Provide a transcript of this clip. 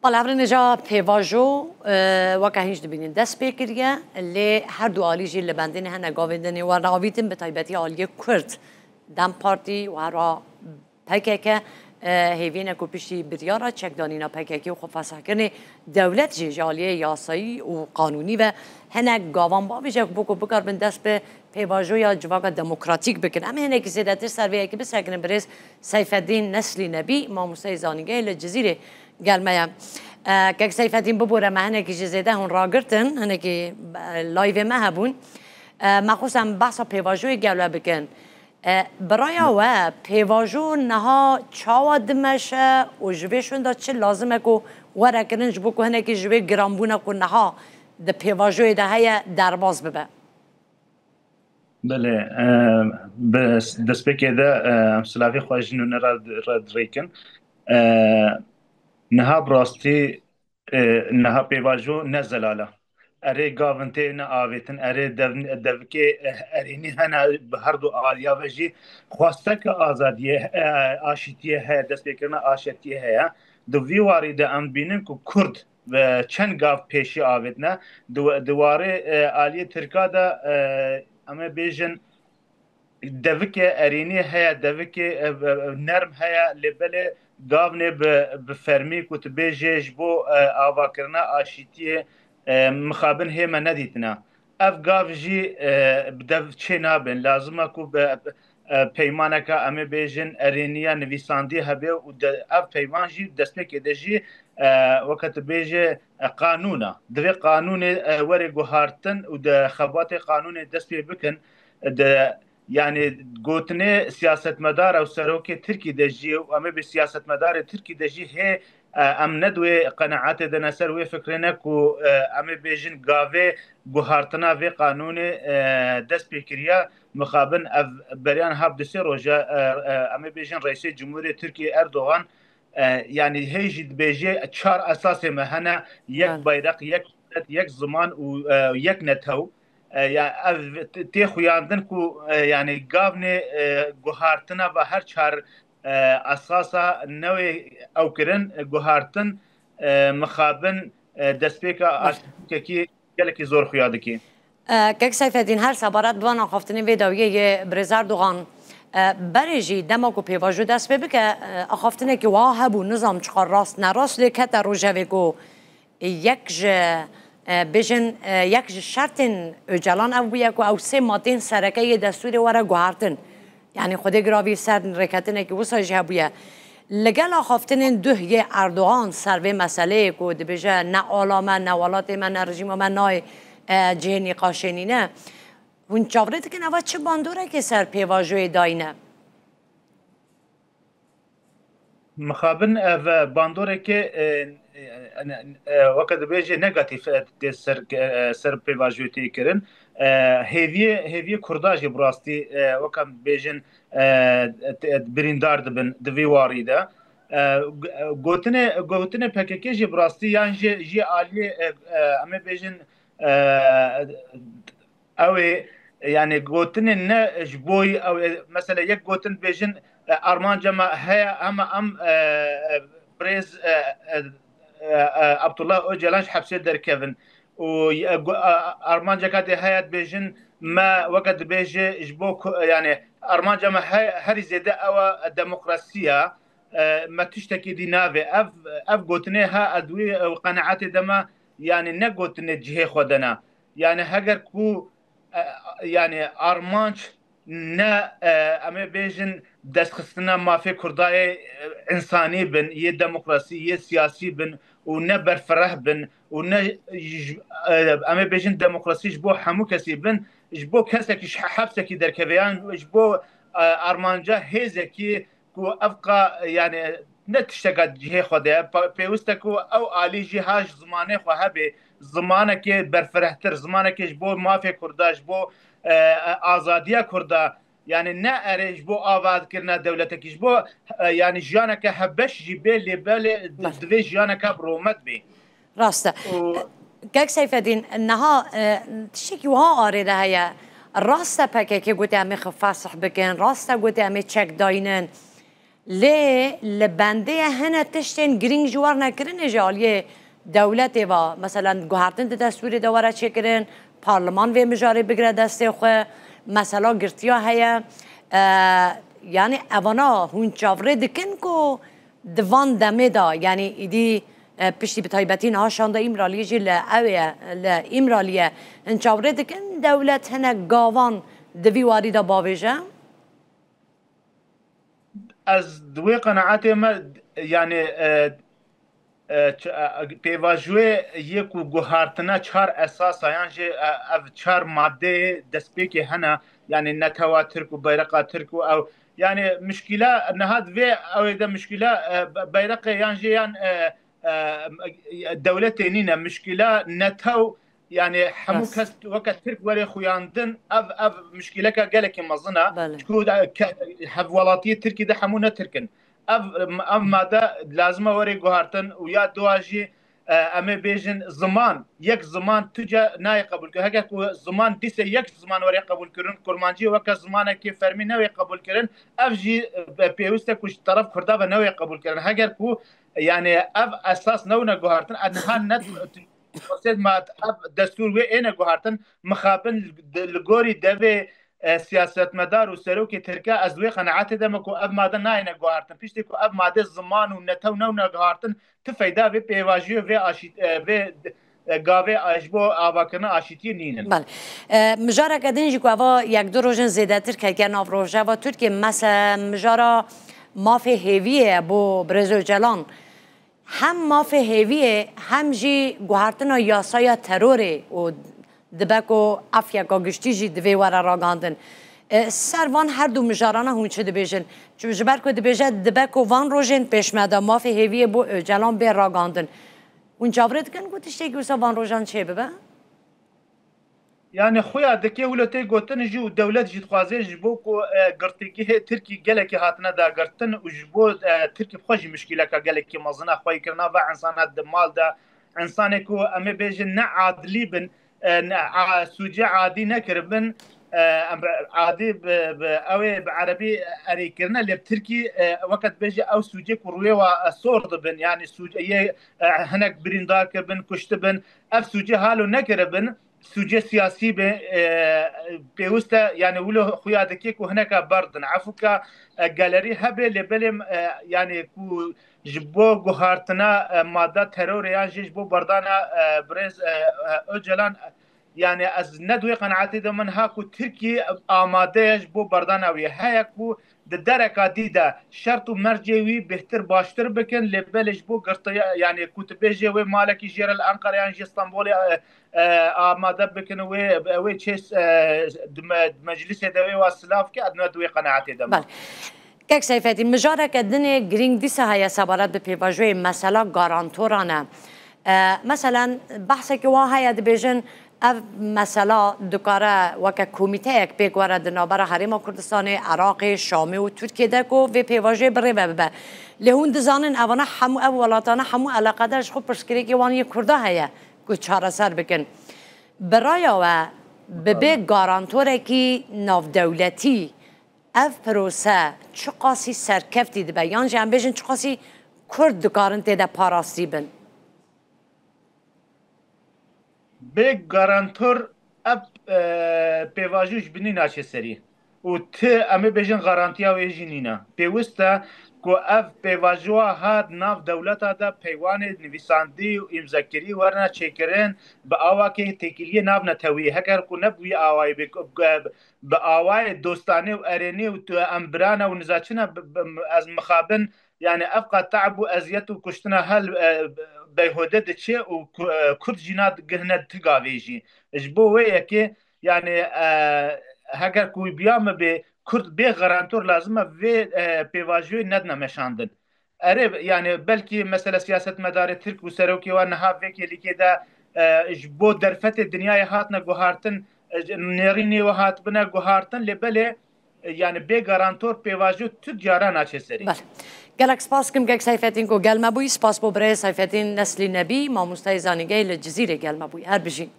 بالعبر نجا پیواجو وکه هیچ دبینین دست بکریه لی هر دو آلیجی لبندین هنه گاویدنی و راویتن به تایبتی آلی کرد دم پارتی و هر پکه هیوین کو پیشی بریارا چک دانینا پککی و خب فسح کنی دولت جالیه یاسایی و قانونی و هنه گاوان با بیشه بکو بکار بین دست به پیواجو یا جواقع دموکراتیک بکن اما هنه که زیدتر سرویه که بسر کنن بریز سیف الدین نسلی نبی ماموسه زانیگه لجزیره گلمه که سیف الدین ببوره ما هنه که جزیده هون راگرتن هنه که لایو ما هبون مخصوصا بحثا پیواجوی گلوه بکن برای او پیواجو نها چاوا دمشه و جویشون دا چه لازمه که وره کرنج بو که هنه که جوی گرامبونه که نها ده پیواجوی ده های درباز ببه بله دست بکه ده سلاوی خواهجنون رد ریکن نها براستی نها پیواجو نزلاله اره گاونته نه آویتن اره دوکه ارینی هنه هر دو آلیا وجی خواسته که آزادیه آشتیه ها دست بکرنا آشتیه ها دو ویواری ده ام بینن که کرد و چند گاو پیشی آویتنه دواره آلیه ترکا ده اما بیجن دوکه ارینی ها دوکه نرم ها لبله گاونه به فرمی کت بیجش بو آوا کرنا آشتیه مخابن هما ندیتنا اف گاف جی بدو چه نابن لازمه کو پیمانه که امه بیجن ارینیا نویساندی هبه و اف پیمان جی دسته که دجی وقت بیجه قانونه دوی قانون وری گوهارتن و ده خبات قانون دست پی بکن ده يعني قوتني سياسة مدار أو سروكي تركي دجي وأما بسياسة مدار تركي دجي هي ام ندوی قناعت دنا سر وی فکرنه کو ام بیجن گاوه گوهارتنا و قانون دست پیکریا مخابن بریان هاب دسی روجا ام بیجن رئیس جمهوری ترکیه اردوغان يعني هيجي بيجي چهار اساس مهنه یک بایرق یک زمان و یک نتو يعني تي خویاندن کو يعني گاونه گوهارتنا و هر چهار اساسا نوی او کرن گوهارتن مخابن دستپیکا آشتکی گلکی زور خویاده کی که سیف الدین هر سبارت بوانا خوافتنی ویداویه برزار دوغان برجی دماغو پیواجو دست ببکه اخوافتنه که واه هبو نظام چخار راست نراست لیکت رو جوگو یک بجن یک شرط اجلان او بیکو او سه مادین سرکه دستوری وره گوهارتن يعني خودی گراوی سر رکتنه که وسا جابویه لگل آخافتن دو یه اردوغان سر به مسئله که دبیجه نه آلامه نه ولات من نه رژیم من نه جهنی قاشنینه اون چاورده که نواد چه باندوره که سر پیواجوی داینه مخابن باندوره که وقت بیجه نگاتیف سر پیواجوی تی کرن هیوی کرداجی براستی وکم بیجن بریندار دبن دوی واریده گوتنه پککی جی براستی یان جی عالی اما بیجن اوی يعني گوتنه نه جبوی او مثلا یک گوتن بیجن ارمان جمع هيا ام بريز عبدالله اوجلانش حبسه در كيفن و ارمان جكاتي هيات بيجن ما وقت بيجي جبوك يعني ارمان جمع هري زيادة او الديمقراطية ما تشتكي دي نافي اف قوتني ها ادوي وقناعاتي دما يعني نقوتني جهي خودنا يعني هجر كو يعني ارمانش نا اما بيجن دستخستنا ما في كرداي انساني بن يه ديمقراطي يه سياسي بن ونا برفره بن ونا اما بيجن ديمقراطي جبو حمو كسي بن جبو كسك حبسكي دركبيان جبو ارمانجا هيزكي كو افقا يعني نتشتغل جهه خدای پیوستکو او عالی جهاج زمانه خو هبه زمانه که برفرهتر زمانه که جبو مافی کرداش بو آزادیا کردا يعني نه ارج بو آواز کرنا دولتکیش بو يعني جانك هبش جبه لبال دوی جانك برومت بي راسته كاك سيف الدين انها تشكي وها آرده هيا راسته پکه که گوته همه خفاسح بکن راسته گوته همه چک داینن لی لبنده هنه تشتین گرینگ جوار نکرن جالیه دولت و مثلا گوهرتن دستوری دواره چه کرن پارلمان و مجاری بگره دسته خو مثلا گرتیا هیا یعنی اوانا هون چاوره دکن کو دوان دمه دا یعنی ایدی پشتی به تایبتی نها شانده ایمرالیه جی لعویه لایمرالیه انچاوره دکن دولت هنه گاوان دوی واری دا باویجه از دوی قناعت ما یعنی پیواژوی یک و گوهرتنا چهار اساس یعنی اف چهار ماده دسپیک هنه یعنی نتوا ترک و بیرق ترک او يعني مشكله نهاد في او اذا مشكله بيرق يعني دولتين مشكله نتو يعني حمو كس وقت ترك وري خوياندن اف مشكله قالك مظنه شكو حولاتيه تركي ده حمونا تركن اف ماده لازم وري جوهرتن ويا دواجي اما بيجن زمان يك زمان تجا ناي قبول هكا زمان ديس يك زمان وري قبول كرن كرمانجي وك زمان كي فرمي نوي قبول كرن افجي بيوستا كوش طرف كردابا نوي قبول كرن هكا كو يعني اف اساس نونا جوهرتن انها نت قصد ما دستور وی اینه گوهرتن مخابن لگوری دوی سیاست مدار و سروکی ترکیه از وی قناعت دم کو اب ماده نه اینه گوهرتن پیشتی کو اب ماده زمان و نتو نو گوهرتن تفیدا وی پیواژی و آشیت و گاوی اجبو آواکنه آشیتی نینن. بله. مجارا کدینجی کو اوا یک دو روزن زیاده تر که کن آفروشه و ترکیه مثلا مجارا مافی هیویه بو برزو جلان هم مافی هیویه هم جی گوهرتنا یاسای تروره و دبکو افیاکا گشتی جی دوی وره راگاندن سروان هر دو مجارانه هون چه دبیجن چون جبر که دبیجه دبکو وان روژن پیشمده مافی هیویه بو جلان بیر راگاندن اون جاورد کن گوتشتی که وان روژان چه ببه؟ يعني خويا دكي ولتي قوتن جو دولة جيت خوازي جبو كو قرتيكي تركي قالك هاتنا دا قرتن وجبو تركي بخوش مشكلة قالك مزنا خوي كرنا با انسان هاد مال دا انسان كو امي بيجن عادلي بن سوجي عادي نكربن عادي اوي بعربي اري كرنا اللي بتركي وقت بيجي او سوجي كروي وصورد بن يعني سوجي هناك بريندا كربن كشتبن اف سوجي هالو نكربن سوجي سياسي بيوستا يعني ولو خويا دكيك وهناك بردن عفوكا جاليري هبه لبلم يعني كو جبو جوهرتنا ماده ترور يعني جبو بردانا بريز اوجلان يعني از ندوي قناعتي من هاكو تركي آماده جبو بردانا وي هاكو دركه ديدا شرط مرجوي بهتر باشتر بكن لبلش بو قرط يعني كتبجي وي مالك يجير الانقره يعني اسطنبول آماده بكن وي تشيس مجلس دوي واسلاف كي ادنا دوي قناعتي دم كيك سيفاتي مجارك الدنيا جرينج ديسا هي سبارات ببيفاجوي مثلا غارانتورانا مثلا بحثك وهي دبيجن اف مثلا دکاره وک کمیته یک پیک ورد نابر حریم کردستان عراق شامی و ترکیه دکو و پیواژه بره به لهون دزانن اوانا همو اولاتانا همو علاقه درش خوب پرسکری که وانی کرده هیا که چاره سر بکن برای و به گارانتوره که ناف دولتی اف پروسه چه قاسی سرکفتی دبه یعنی جمع بیشن چه قاسی کرد دکارن تیده پاراستی بن به گارانتور اب پیواژوش بنی ناچه سری و ته امی بجن گارانتیا و جنینا پیوسته کو اف پیواژوا هاد ناف دولتا دا پیوان نویساندی و امزاکری ورنا چیکرن با آواکی تکیلی ناف نتوی هکر کو نبوی آوای با آوای دوستانه و ارینی و تو امبرانا و نزاچنا از مخابن يعني افقى تعب وازيت وكشتنا هل بيهوده دشي وكرد جينات قهنا تقافيجي جبو ويكي يعني هكر كوي بيام بكرد بي غرانتور لازمه في بيواجوي ندنا مشاندن قريب يعني بلكي مثلا سياسه مدار ترك وسروكي وانها فيكي اللي كده جبو درفت الدنيا هاتنا جوهارتن نيريني وهات بنا جوهارتن لبلي يعني بي غرانتور بيواجو تجاران اچ سري بله گلک سپاس کم گلک سایفتین کو گل مبوی سپاس بو برای سایفتین نسلی نبی ما مستای زانیگه لجزیره گل مبوی هر بجین